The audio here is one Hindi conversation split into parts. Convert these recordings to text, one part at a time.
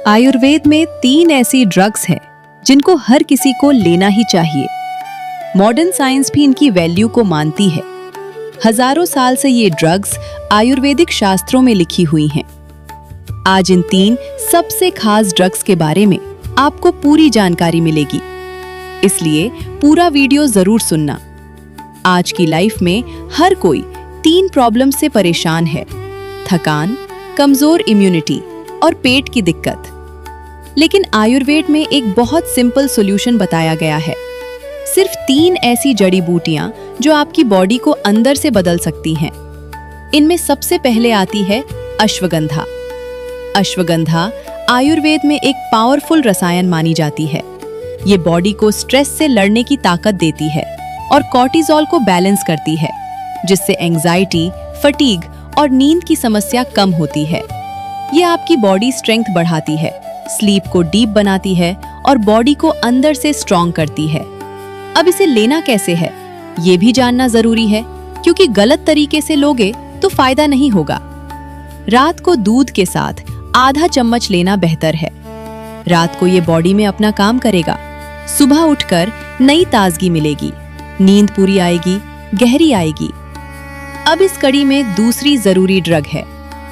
आयुर्वेद में 3 ऐसी ड्रग्स हैं जिनको हर किसी को लेना ही चाहिए। मॉडर्न साइंस भी इनकी वैल्यू को मानती है। हजारों साल से ये ड्रग्स आयुर्वेदिक शास्त्रों में लिखी हुई हैं। आज इन 3 सबसे खास ड्रग्स के बारे में आपको पूरी जानकारी मिलेगी, इसलिए पूरा वीडियो जरूर सुनना। आज की लाइफ में हर कोई 3 प्रॉब्लम से परेशान है: थकान, कमजोर इम्यूनिटी और पेट की दिक्कत। लेकिन आयुर्वेद में एक बहुत सिंपल सॉल्यूशन बताया गया है। सिर्फ 3 ऐसी जड़ी बूटियां जो आपकी बॉडी को अंदर से बदल सकती हैं। इनमें सबसे पहले आती है अश्वगंधा। अश्वगंधा आयुर्वेद में एक पावरफुल रसायन मानी जाती है। ये बॉडी को स्ट्रेस से लड़ने की ताकत देती है और कॉर्टिसोल को बैलेंस करती है, जिससे एंजाइटी, फटीग और नींद की समस्या कम होती है। ये आपकी बॉडी स्ट्रेंथ बढ़ाती है, स्लीप को डीप बनाती है और बॉडी को अंदर से स्ट्रॉन्ग करती है। अब इसे लेना कैसे है, ये भी जानना जरूरी है, क्योंकि गलत तरीके से लोगे तो फायदा नहीं होगा। रात को दूध के साथ आधा चम्मच लेना बेहतर है। रात को ये बॉडी में अपना काम करेगा। सुबह उठकर नई ताजगी मिलेगी, नींद पूरी आएगी, गहरी आएगी। अब इस कड़ी में दूसरी जरूरी ड्रग है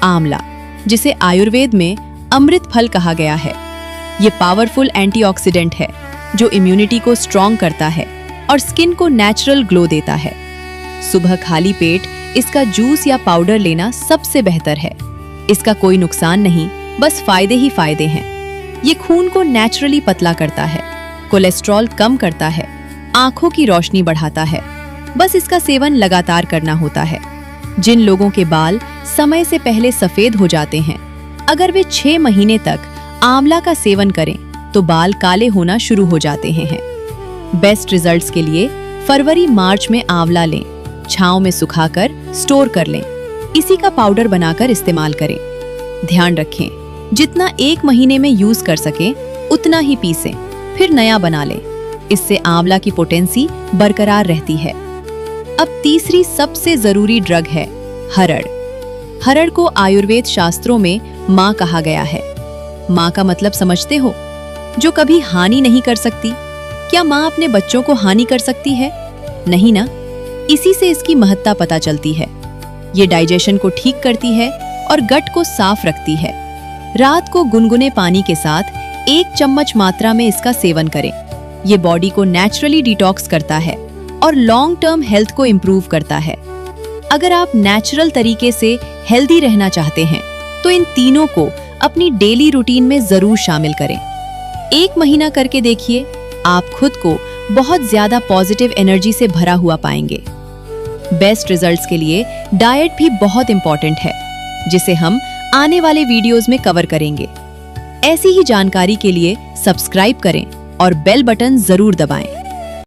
आंवला, जिसे आयुर्वेद में अमृत फल कहा गया है। ये पावरफुल एंटीऑक्सीडेंट है जो इम्यूनिटी को स्ट्रॉन्ग करता है और स्किन को नेचुरल ग्लो देता है। सुबह खाली पेट इसका जूस या पाउडर लेना सबसे बेहतर है। इसका कोई नुकसान नहीं, बस फायदे ही फायदे हैं। ये खून को नेचुरली पतला करता है, कोलेस्ट्रॉल कम करता है, आंखों की रोशनी बढ़ाता है। बस इसका सेवन लगातार करना होता है। जिन लोगों के बाल समय से पहले सफेद हो जाते हैं, अगर वे 6 महीने तक आंवला का सेवन करें तो बाल काले होना शुरू हो जाते हैं। बेस्ट रिजल्ट्स के लिए फरवरी-मार्च में आंवला लें, छांव में सुखाकर स्टोर कर लें। इसी का पाउडर बनाकर इस्तेमाल करें। ध्यान रखें, जितना 1 महीने में यूज कर सकें उतना ही पीसें, फिर नया बना लें। इससे आंवला की पोटेंसी बरकरार रहती है। अब तीसरी सबसे जरूरी ड्रग है हरड़। हरड़ को आयुर्वेद शास्त्रों में माँ कहा गया है। माँ का मतलब समझते हो? जो कभी हानि नहीं कर सकती। क्या माँ अपने बच्चों को हानि कर सकती है? नहीं ना। इसी से इसकी महत्ता पता चलती है। ये डाइजेशन को ठीक करती है और गट को साफ रखती है। रात को गुनगुने पानी के साथ 1 चम्मच मात्रा में इसका सेवन करें। ये बॉडी को नेचुरली डिटॉक्स करता है और लॉन्ग टर्म हेल्थ को इम्प्रूव करता है। अगर आप नेचुरल तरीके से हेल्दी रहना चाहते हैं तो इन तीनों को अपनी डेली रूटीन में जरूर शामिल करें। 1 महीना करके देखिए, आप खुद को बहुत ज्यादा पॉजिटिव एनर्जी से भरा हुआ पाएंगे। बेस्ट रिजल्ट्स के लिए डाइट भी बहुत इंपॉर्टेंट है, जिसे हम आने वाले वीडियोस में कवर करेंगे। ऐसी ही जानकारी के लिए सब्सक्राइब करें और बेल बटन जरूर दबाएं।